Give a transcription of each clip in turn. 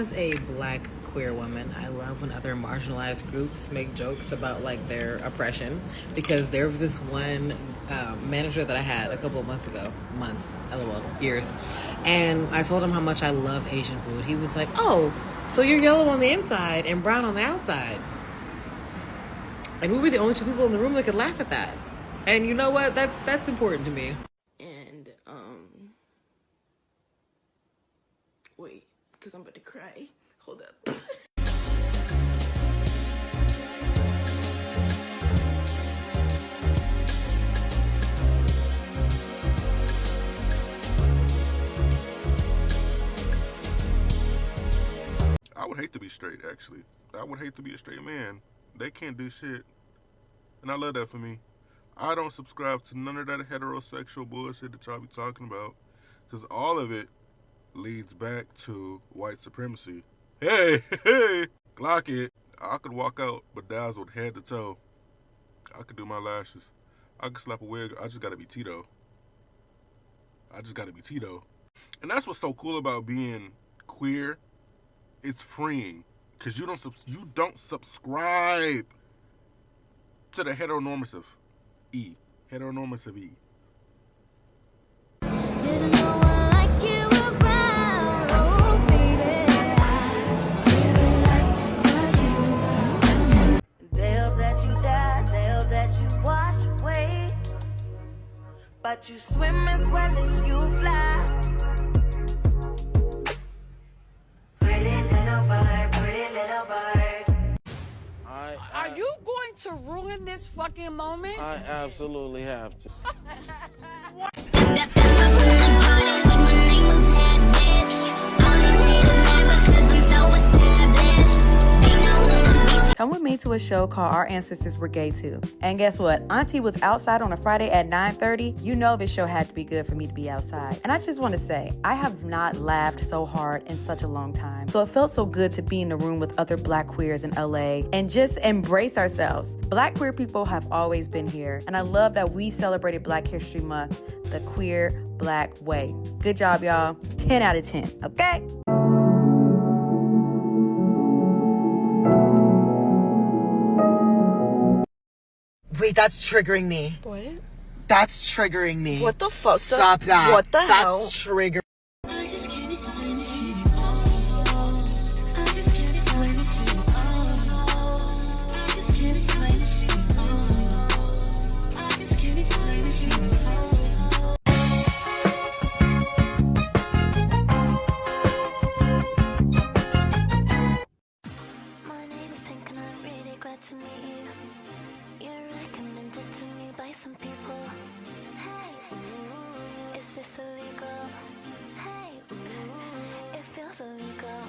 As a black queer woman, I love when other marginalized groups make jokes about like their oppression, because there was this one manager that I had a couple of years, and I told him how much I love Asian food. He was like, "Oh, so you're yellow on the inside and brown on the outside," and we were the only two people in the room that could laugh at that. And you know what? That's important to me. And wait, because I'm about to cry. Hold up. I would hate to be straight, actually. I would hate to be a straight man. They can't do shit. And I love that for me. I don't subscribe to none of that heterosexual bullshit that y'all be talking about, because all of it leads back to white supremacy. Hey, hey, Glock it. I could walk out bedazzled head to toe. I could do my lashes. I could slap a wig. I just gotta be Tito. And that's what's so cool about being queer. It's freeing, because you don't subscribe to the heteronormative E. They'll let you die, they'll let you wash away, but you swim as well as you fly. Pretty little bird, pretty little bird. Are you going to ruin this fucking moment? I absolutely have to. Come with me to a show called Our Ancestors Were Gay Too. And guess what? Auntie was outside on a Friday at 9:30. You know this show had to be good for me to be outside. And I just want to say, I have not laughed so hard in such a long time. So it felt so good to be in the room with other black queers in LA and just embrace ourselves. Black queer people have always been here. And I love that we celebrated Black History Month the queer black way. Good job, y'all. 10 out of 10, okay? Wait, that's triggering me. What? That's triggering me. What the fuck? Stop that. What the hell? That's triggering. My name is Pink and I'm really glad to meet you. You're recommended to me by some people. Hey, ooh, is this illegal? Hey, ooh, it feels illegal.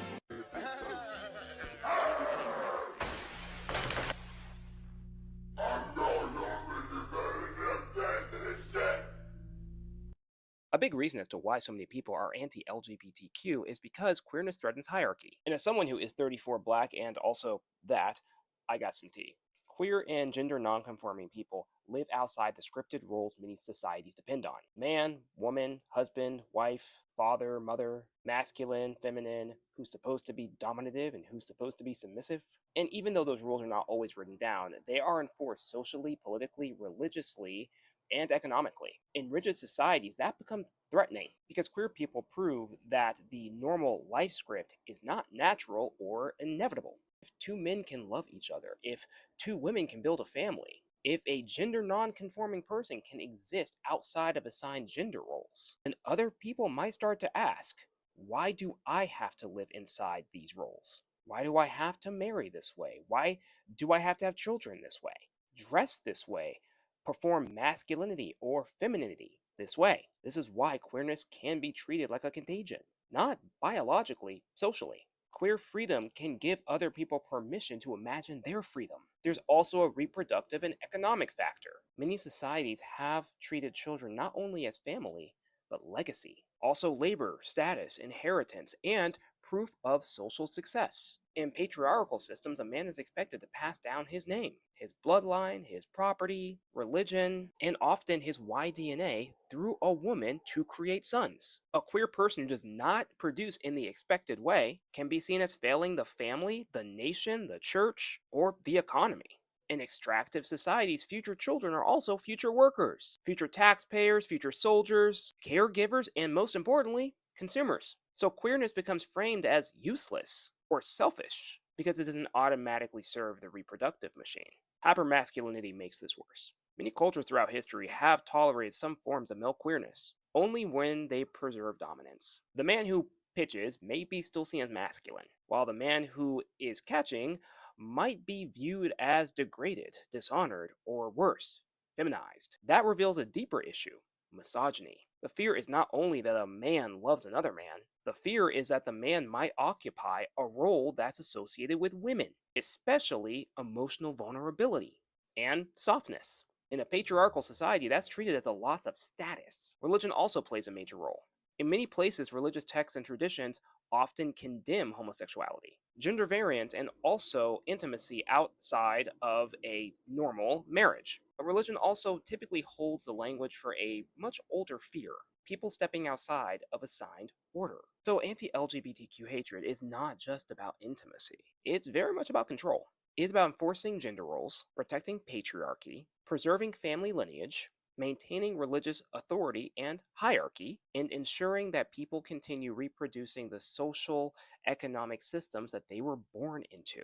A big reason as to why so many people are anti-LGBTQ is because queerness threatens hierarchy. And as someone who is 34 black and also that, I got some tea. Queer and gender non-conforming people live outside the scripted roles many societies depend on. Man, woman, husband, wife, father, mother, masculine, feminine, who's supposed to be dominative and who's supposed to be submissive. And even though those rules are not always written down, they are enforced socially, politically, religiously, and economically. In rigid societies, that becomes threatening because queer people prove that the normal life script is not natural or inevitable. If two men can love each other, if two women can build a family, if a gender non-conforming person can exist outside of assigned gender roles, then other people might start to ask, why do I have to live inside these roles? Why do I have to marry this way? Why do I have to have children this way? Dress this way? Perform masculinity or femininity this way? This is why queerness can be treated like a contagion, not biologically, socially. Queer freedom can give other people permission to imagine their freedom. There's also a reproductive and economic factor. Many societies have treated children not only as family, but legacy. Also labor, status, inheritance, and proof of social success. In patriarchal systems, a man is expected to pass down his name, his bloodline, his property, religion, and often his Y-DNA through a woman to create sons. A queer person who does not produce in the expected way can be seen as failing the family, the nation, the church, or the economy. In extractive societies, future children are also future workers, future taxpayers, future soldiers, caregivers, and most importantly, consumers. So queerness becomes framed as useless or selfish because it doesn't automatically serve the reproductive machine. Hypermasculinity makes this worse. Many cultures throughout history have tolerated some forms of male queerness, only when they preserve dominance. The man who pitches may be still seen as masculine, while the man who is catching might be viewed as degraded, dishonored, or worse, feminized. That reveals a deeper issue: misogyny. The fear is not only that a man loves another man, the fear is that the man might occupy a role that's associated with women, especially emotional vulnerability and softness. In a patriarchal society, that's treated as a loss of status. Religion also plays a major role. In many places, religious texts and traditions often condemn homosexuality, gender variance, and also intimacy outside of a normal marriage. But religion also typically holds the language for a much older fear: people stepping outside of assigned order. So anti-LGBTQ hatred is not just about intimacy. It's very much about control. It's about enforcing gender roles, protecting patriarchy, preserving family lineage, maintaining religious authority and hierarchy, and ensuring that people continue reproducing the social, economic systems that they were born into.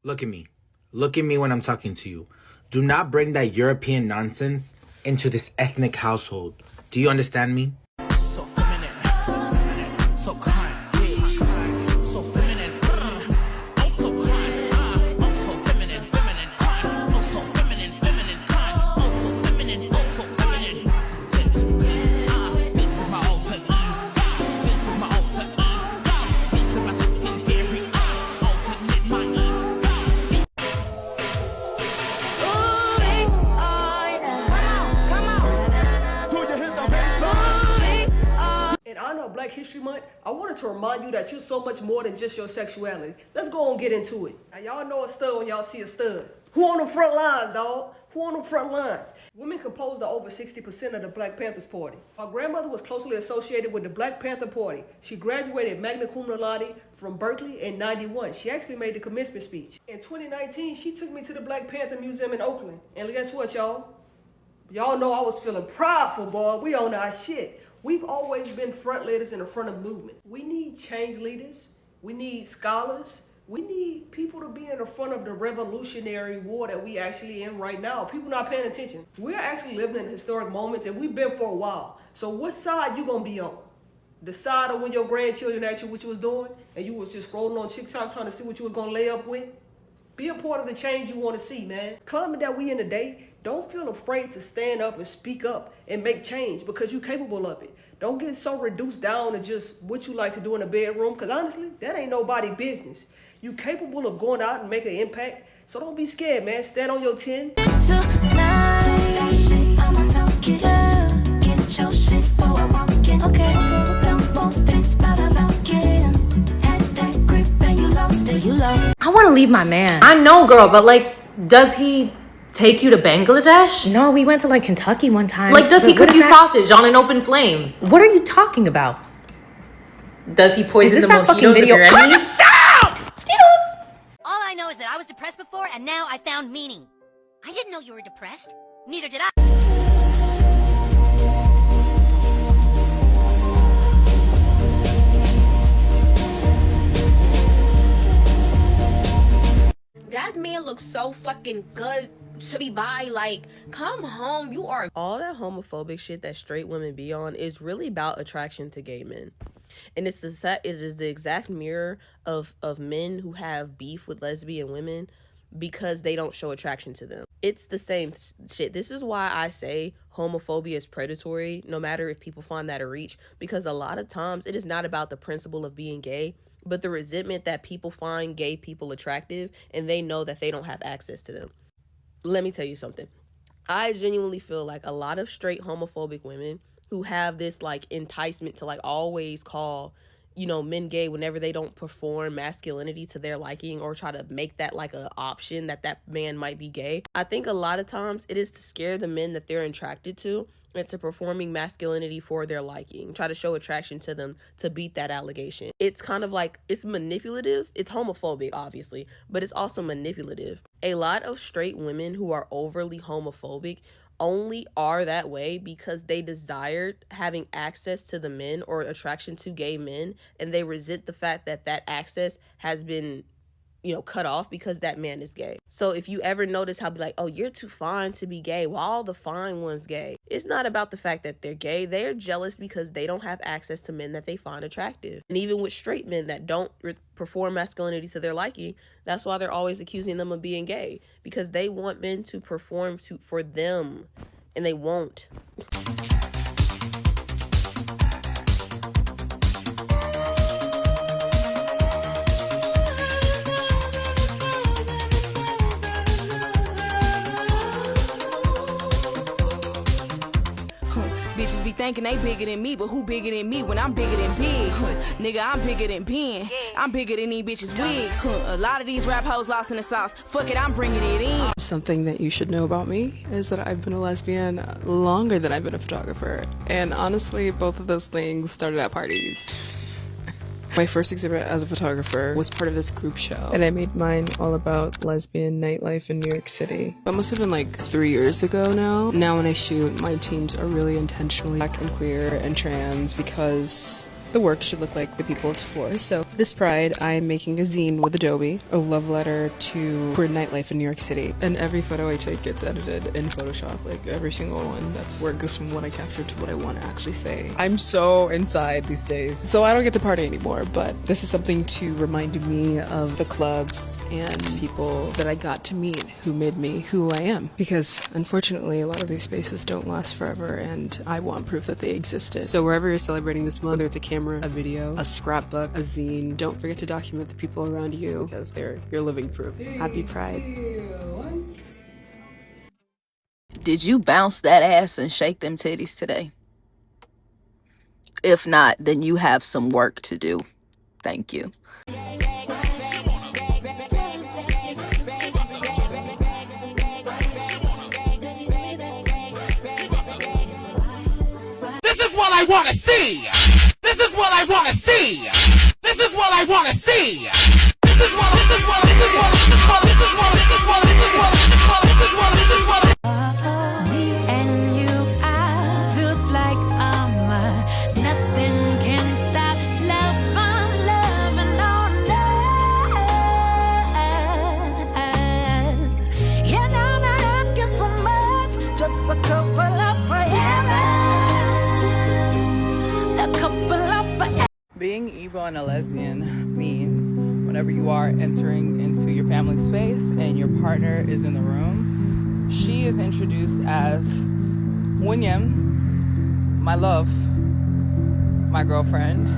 Look at me. Look at me when I'm talking to you. Do not bring that European nonsense into this ethnic household. Do you understand me? So feminine, so kind, bitch. So feminine, oh so kind, oh so feminine, kind, oh so feminine, kind, oh so feminine, tend to me, this is my alter ego, this is my alter ego, this is my fucking dairy, alternate my ego. In honor of Black History Month, I wanted to remind you that you're so much more than just your sexuality. Let's go and get into it. Now, y'all know a stud when y'all see a stud. Who on the front lines, dog? Who on the front lines? Women composed of over 60% of the Black Panthers Party. My grandmother was closely associated with the Black Panther Party. She graduated magna cum laude from Berkeley in '91. She actually made the commencement speech. In 2019, she took me to the Black Panther Museum in Oakland. And guess what, y'all? Y'all know I was feeling prideful, boy. We on our shit. We've always been front leaders in the front of movement. We need change leaders. We need scholars. We need people to be in the front of the revolutionary war that we actually in right now. People not paying attention. We're actually living in historic moments, and we've been for a while. So what side you gonna be on? The side of when your grandchildren asked you what you was doing, and you was just scrolling on TikTok trying to see what you was gonna lay up with? Be a part of the change you want to see, man. Climate that we in today, don't feel afraid to stand up and speak up and make change because you're capable of it. Don't get so reduced down to just what you like to do in the bedroom, because honestly, that ain't nobody's business. You capable of going out and make an impact, so don't be scared, man. Stand on your 10. I want to leave my man. I know, girl, but like, does he take you to Bangladesh? No, we went to like Kentucky one time. Like, does he cook you sausage on an open flame? What are you talking about? Does he poison the mojitos of your enemies? Stop! Toodles! All I know is that I was depressed before, and now I found meaning. I didn't know you were depressed. Neither did I. That man looks so fucking good to be by. Like, come home. You are. All that homophobic shit that straight women be on is really about attraction to gay men. And it's the exact mirror of men who have beef with lesbian women because they don't show attraction to them. It's the same shit. This is why I say homophobia is predatory, no matter if people find that a reach, because a lot of times it is not about the principle of being gay, but the resentment that people find gay people attractive and they know that they don't have access to them. Let me tell you something. I genuinely feel like a lot of straight homophobic women who have this like enticement to like always call you know, men gay whenever they don't perform masculinity to their liking or try to make that like a option that man might be gay. I think a lot of times it is to scare the men that they're attracted to into performing masculinity for their liking, try to show attraction to them to beat that allegation. It's kind of like, it's manipulative. It's homophobic, obviously, but it's also manipulative. A lot of straight women who are overly homophobic only are that way because they desired having access to the men or attraction to gay men, and they resent the fact that that access has been, you know, cut off because that man is gay. So if you ever notice how be like, oh, you're too fine to be gay, well, all the fine ones gay. It's not about the fact that they're gay. They're jealous because they don't have access to men that they find attractive. And even with straight men that don't perform masculinity to their liking, that's why they're always accusing them of being gay, because they want men to perform for them, and they won't. Bitches be thinking they bigger than me, but who bigger than me when I'm bigger than big? Nigga, I'm bigger than Ben. I'm bigger than these bitches' wigs. A lot of these rap hoes lost in the sauce. Fuck it, I'm bringing it in. Something that you should know about me is that I've been a lesbian longer than I've been a photographer. And honestly, both of those things started at parties. My first exhibit as a photographer was part of this group show, and I made mine all about lesbian nightlife in New York City. That must have been like 3 years ago now. Now when I shoot, my teams are really intentionally black and queer and trans because the work should look like the people it's for. So this Pride, I'm making a zine with Adobe, a love letter to queer nightlife in New York City. And every photo I take gets edited in Photoshop, like every single one. That's where it goes from what I captured to what I want to actually say. I'm so inside these days, so I don't get to party anymore, but this is something to remind me of the clubs and people that I got to meet who made me who I am. Because unfortunately, a lot of these spaces don't last forever, and I want proof that they existed. So wherever you're celebrating this month, whether it's a camera, a video, a scrapbook, a zine, don't forget to document the people around you because they're your living proof. Happy Pride. Did you bounce that ass and shake them titties today? If not, then you have some work to do. Thank you. This is what I want to see! This is what I want to see! This is what I want to see! This is what And you, I feel like nothing can stop love from loving on us. Yeah, now I'm not asking for much, just a couple of forever. A couple of forever. Being Evo and a lesbian means whenever you are entering into your family space and your partner is in the room, she is introduced as Wunyam, my love, my girlfriend,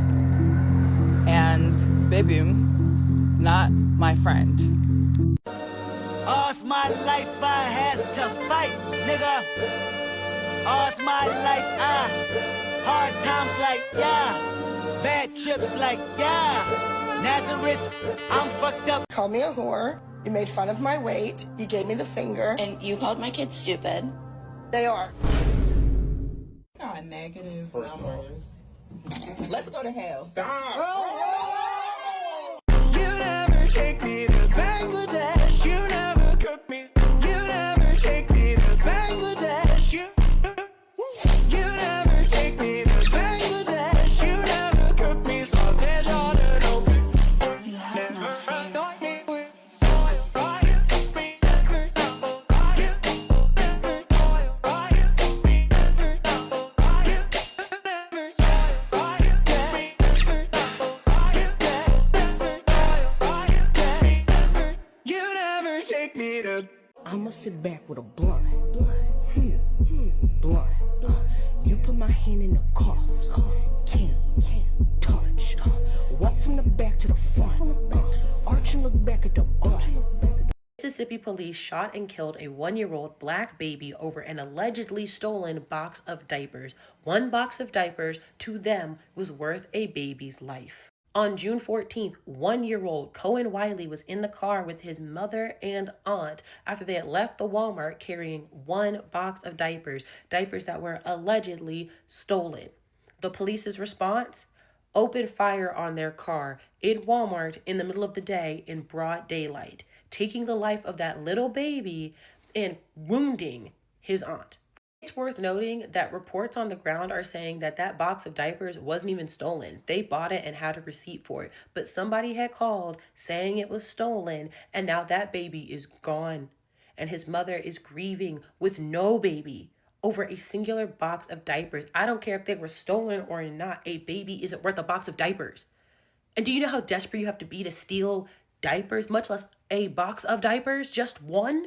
and Bebum, not my friend. All's my life I has to fight, nigga. All's my life hard times like, yeah. Bad trips like, yeah. Nazareth, I'm fucked up. Called me a whore. You made fun of my weight. You gave me the finger. And you called my kids stupid. They are. Got negative numbers. Let's go to hell. Stop. You never take me to Bangladesh. You never cook me. You never take me to Bangladesh. You never take me to Bangladesh. You never cook me sausage on an open. You have no fear. I'ma sit back with a blunt. Blunt. You put my hand in the cuffs. Can't touch. Walk from the back to the front. Arch and look back at the butt. This is Mississippi police shot and killed a 1-year-old black baby over an allegedly stolen box of diapers. One box of diapers to them was worth a baby's life. On June 14th, 1-year-old Cohen Wiley was in the car with his mother and aunt after they had left the Walmart carrying one box of diapers that were allegedly stolen. The police's response? Opened fire on their car in Walmart in the middle of the day in broad daylight, taking the life of that little baby and wounding his aunt. It's worth noting that reports on the ground are saying that that box of diapers wasn't even stolen. They bought it and had a receipt for it, but somebody had called saying it was stolen, and now that baby is gone, and his mother is grieving with no baby over a singular box of diapers. I don't care if they were stolen or not. A baby isn't worth a box of diapers. And do you know how desperate you have to be to steal diapers, much less a box of diapers? Just one?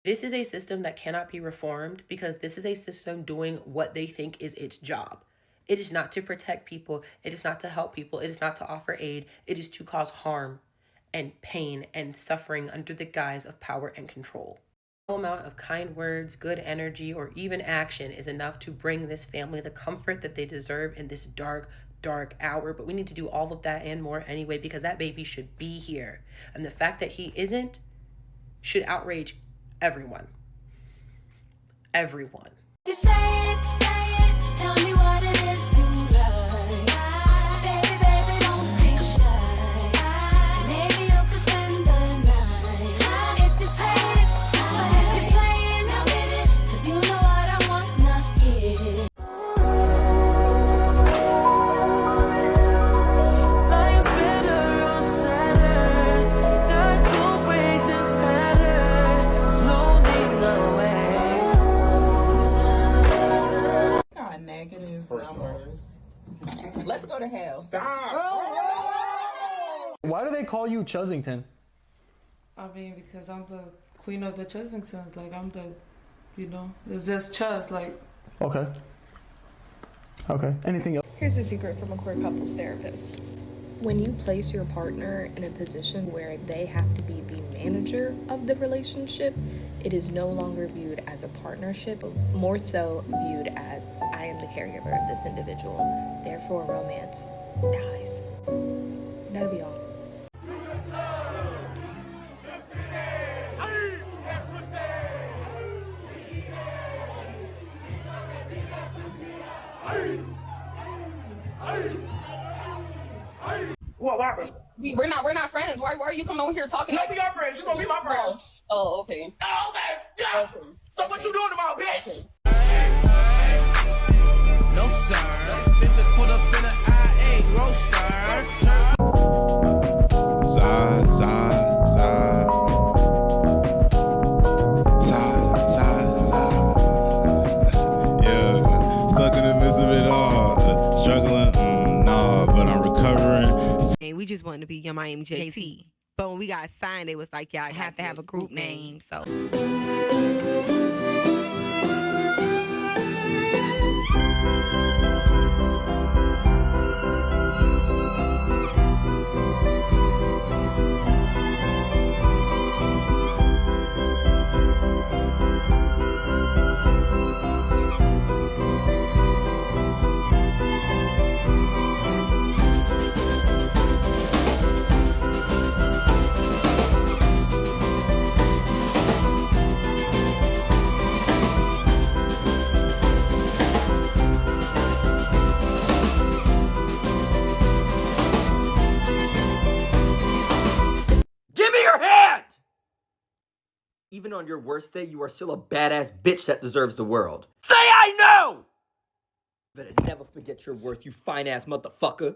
This is a system that cannot be reformed because this is a system doing what they think is its job. It is not to protect people. It is not to help people. It is not to offer aid. It is to cause harm and pain and suffering under the guise of power and control. No amount of kind words, good energy, or even action is enough to bring this family the comfort that they deserve in this dark hour. But we need to do all of that and more anyway, because that baby should be here. And the fact that he isn't should outrage everyone. Everyone. You say it, tell me what it is to love. Baby, baby, don't be shy. Maybe you could spend the night. If you say it, I'll have you playing now with it, 'cause you know what I want now here. Life's better on Saturn. Got to break this pattern. Floating away. Got negative numbers. Let's go to hell. Why do they call you Chuzzington? I mean, because I'm the queen of the Chuzzingtons. Like, I'm the, it's just Chuz. Like, Okay. Anything else? Here's a secret from a queer couples therapist. When you place your partner in a position where they have to be the manager of the relationship, it is no longer viewed as a partnership, but more so viewed as, I am the caregiver of this individual, therefore romance dies. That'll be all. What happened? We're not friends. Why are you coming over here talking? No, we are friends. You gonna be my friend. Oh, okay. Oh, okay. Yeah. Okay. So what you doing tomorrow, bitch? No, sir. Bitches put up in an IA roaster. Yeah, stuck in the midst of it all. Struggling, nah, but I'm recovering. And we just wanted to be Young Miami JT. But when we got signed, it was like, y'all have to have a group name. So. Even on your worst day, you are still a badass bitch that deserves the world. Say I know! Better never forget your worth, you fine ass motherfucker.